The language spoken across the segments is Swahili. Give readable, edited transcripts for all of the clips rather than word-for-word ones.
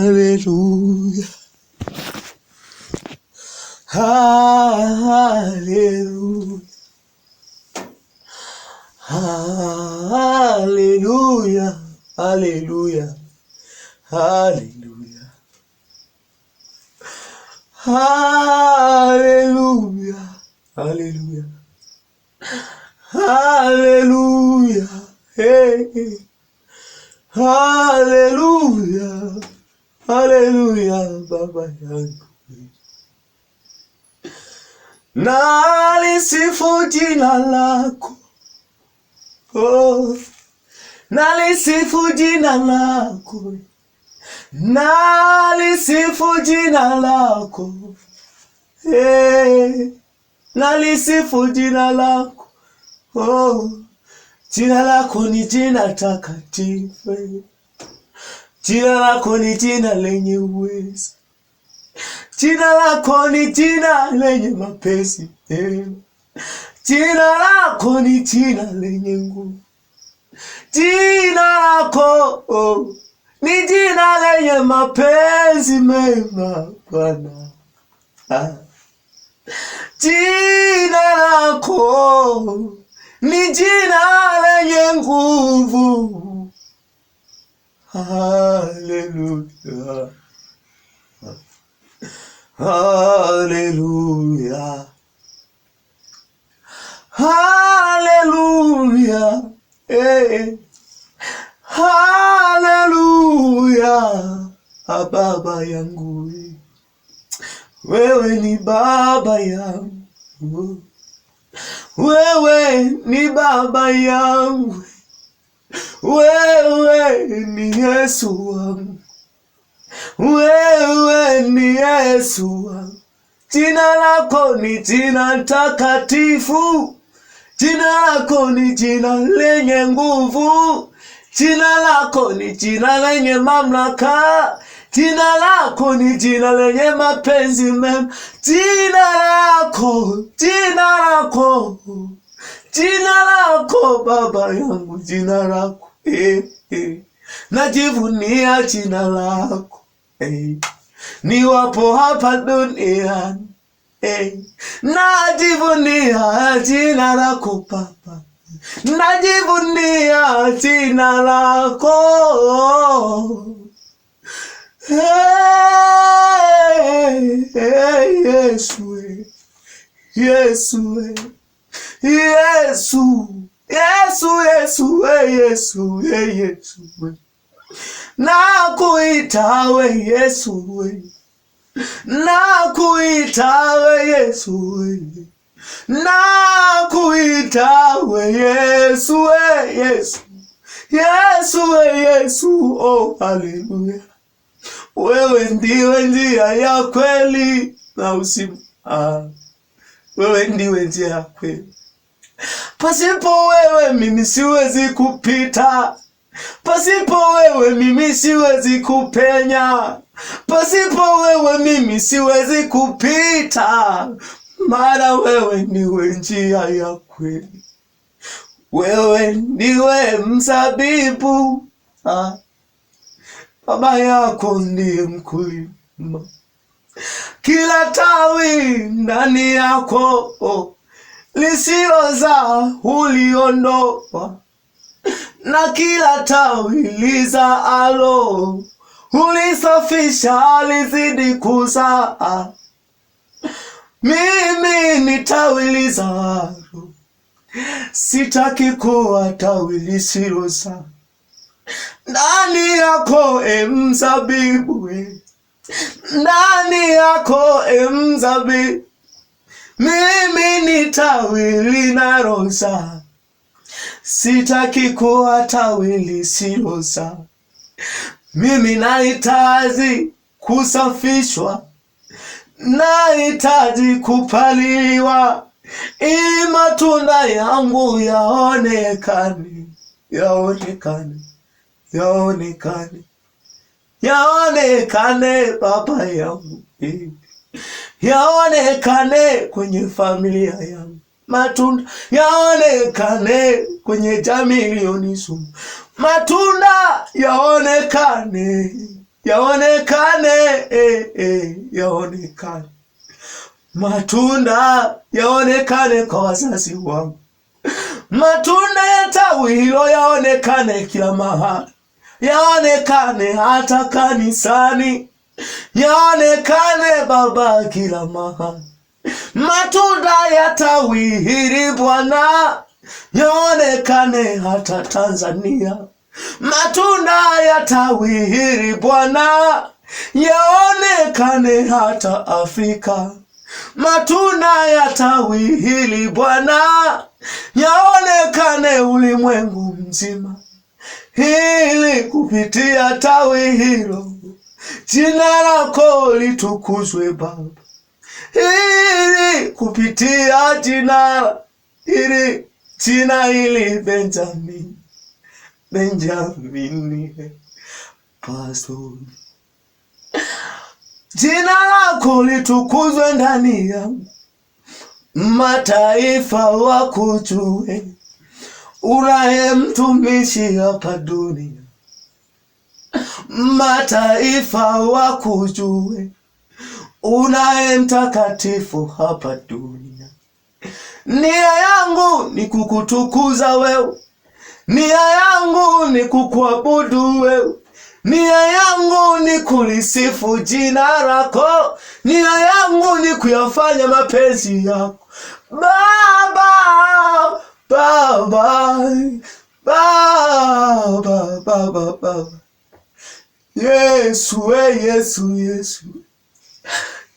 Hallelujah. Hallelujah. Hallelujah. Hallelujah. Hallelujah. Hallelujah. Hallelujah. Hallelujah. Hey. Hallelujah. Hallelujah. Baba yangu. Nalisifu jina lako. Oh. Nalisifu jina lako. Nalisifu jina lako. Hey. Nalisifu jina lako. Oh. Jina lako ni jina takatifu. Jina lako ni jina lenye uwezo. Jina lako ni jina lenye mapenzi. Jina lako ni jina lenye nguvu. Jina lako ni jina lenye mapenzi mema Bwana. Jina lako ni jina lenye nguvu. Hallelujah. Hallelujah. Hallelujah. Hey. Hallelujah. Baba yangu, wewe ni baba yangu. Wewe ni baba yangu. Wewe ni Yesu wangu. Wewe ni Yesu wangu. Jina lako ni jina takatifu. Jina lako ni jina lenye nguvu. Jina lako ni jina lenye mamlaka. Jina lako ni jina lenye mapenzi mema. Jina lako, jina lako, jina lako Baba yangu, jina lako. Najivunia jina lako. Niwapo hapa duniani. Najivunia jina lako Baba. Najivunia jina lako. Yesu, Yesu, Yesu, Yesu, Yesu, Yesu, Yesu. Nakuita we Yesu we. Nakuita we Yesu we. Nakuita we Yesu we Yesu. Yesu we Yesu. Oh, hallelujah. Wewe ndiwe njia ya kweli na uzima. Wewe ndiwe njia ya kweli. Pasipo wewe mimi siwezi kupita. Pasipo wewe mimi siwezi kupenya. Pasipo wewe mimi siwezi kupita. Maana wewe ndiwe njia ya kweli. Wewe ndiwe mzabibu. Baba yako ndiye mkulima. Kila tawi ndani yako lisilozaa uliondoa, na kila tawi lizaalo ulisafisha lizidi kuzaa. Mimi ni tawi lizaalo, sitaki kuwa tawi lisilozaa. Ndani yako mzabibu, ndani yako mzabibu. Mimi ni tawi linalozaa, sitaki kuwa tawi lisilozaa. Mimi nahitaji kusafishwa, nahitaji kupaliwa, ili matunda yangu yaonekane, yaonekane, yaonekane, yaonekane Baba yangu, yaonekane kwenye familia yangu, matunda yaonekane kwenye jamii iliyonisumbua. Matunda yaonekane, yaonekane, yaonekane. Matunda yaonekane kwa wazazi wangu. Matunda ya tawi hilo yaonekane kila mahali. Yaonekane hata kanisani. Yaonekane Baba kila mahali. Matunda ya tawi hili Bwana yaonekane hata Tanzania. Matunda ya tawi hili Bwana yaonekane hata Afrika. Matunda ya tawi hili Bwana yaonekane ulimwengu mzima. Ili kupitia tawi hilo jina lako litukuzwe Baba. Ili kupitia jina hili Benjamin Pastor, jina lako litukuzwe ndani yangu. Mataifa wakujue unaye mtumishi hapa dunia. Mataifa wakujue unaye mtakatifu hapa dunia. Nia yangu ni kukutukuza wewe. Nia yangu ni kukuabudu wewe. Nia yangu ni kulisifu jina lako. Nia yangu ni kuyafanya mapenzi yako Baba, Baba, Baba, Baba, Baba. Yesu we, Yesu, Yesu,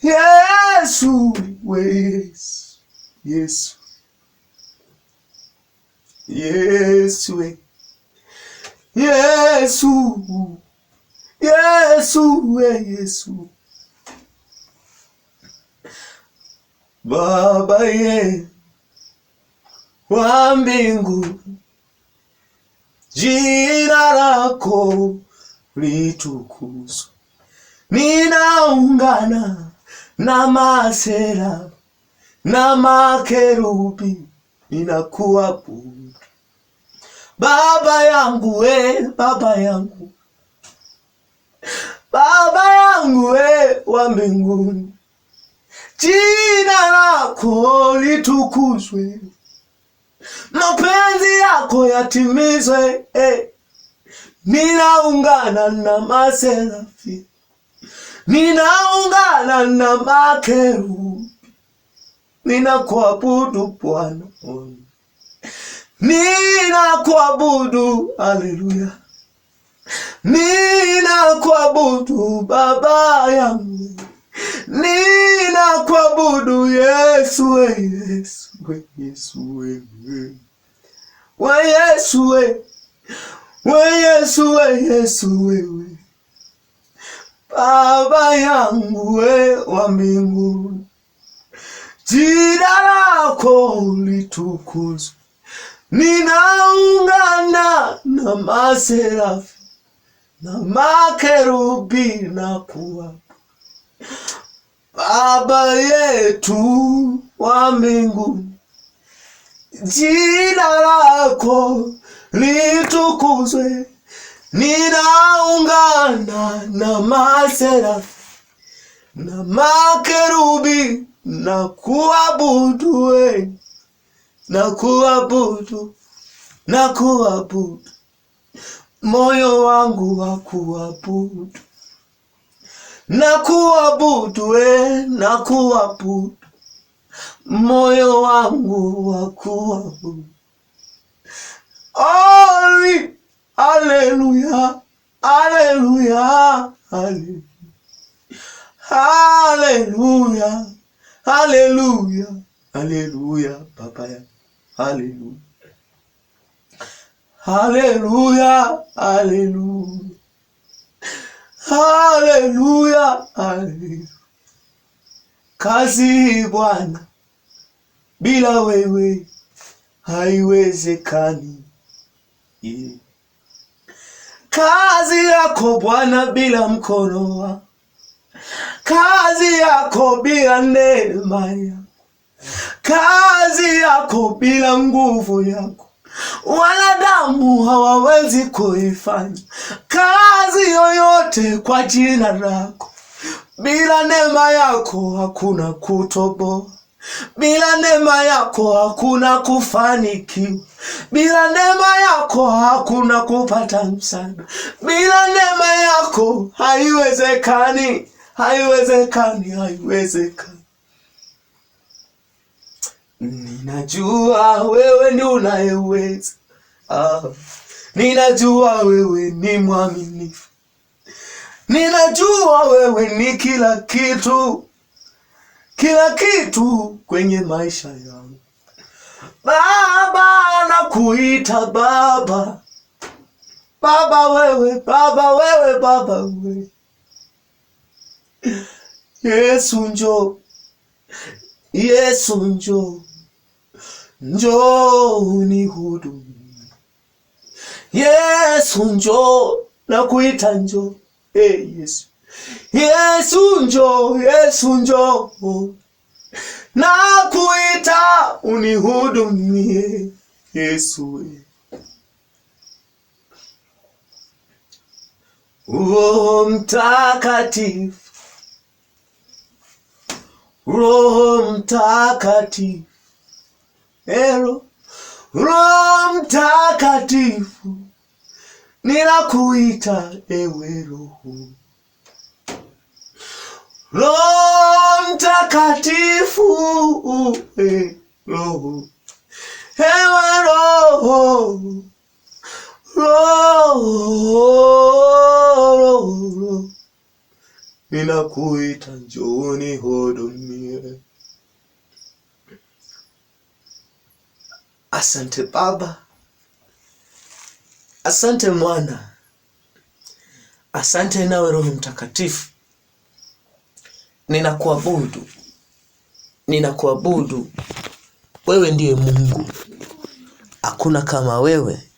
Yesu we, Yesu, Yesu we, Yesu, Yesu we, Yesu. Baba ye wa mbingu, jina lako litukuzwe. Ninaungana na masera na makerubi, ninakuabudu Baba yangu we, Baba yangu, Baba yangu we wa mbinguni. Jina lako litukuzwe, mapenzi yako yatimizwe. Ninaungana na maserafi, ninaungana na makerubi, ninakuabudu Bwana, ninakuabudu. Haleluya, ninakuabudu Baba yangu, ninakuabudu Yesu we, Yesu we, Yesu we, we Yesu we, we Yesu we, Yesu we, we Baba yangu we wa mbinguni. Jina lako litukuzwe. Ninaungana na maserafi na makerubi na kuabudu Baba yetu wa mbinguni. Jina lako litukuzwe. Ninaungana na maserafi na makerubi na kuabudu we, na kuabudu, na kuabudu. Moyo wangu wa kuabudu, na kuabudu we, na kuabudu. Moyo wangu wa kuabudu. Oli, haleluya, haleluya, haleluya, haleluya, haleluya, haleluya, Baba ya, haleluya, haleluya, haleluya, haleluya, haleluya. Kazi Bwana bila wewe haiwezekani. Kazi yako Bwana bila mkono wako, kazi yako bila neema yako, kazi yako bila nguvu yako wanadamu hawawezi kuifanya. Kazi yoyote kwa jina lako, bila neema yako hakuna kutoboa. Bila neema yako hakuna kufanikiwa. Bila neema yako hakuna kupata msaada. Bila neema yako haiwezekani, haiwezekani, haiwezekani. Ninajua wewe ni unayeweza. Ninajua wewe ni mwaminifu. Ninajua wewe ni kila kitu, kila kitu kwenye maisha yangu. Baba, nakuita Baba. Baba wewe, Baba wewe, Baba wewe. Yesu njoo, Yesu njoo, njoo unihudumie. Yesu njoo, nakuita njoo. Yesu, Yesu njoo, Yesu njoo, nakuita unihudumie. Yesu, Roho Mtakatifu, Roho Mtakatifu, Roho Mtakatifu, ninakuita ewe Roho. Roho Mtakatifu, Roho, ewe Roho, Roho, ninakuita njoo unihudumie. Asante Baba, asante Mwana, asante nawe Roho Mtakatifu. Ninakuabudu, ninakuabudu. Wewe ndiye Mungu, hakuna kama wewe,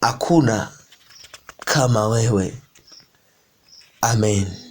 hakuna kama wewe. Amen.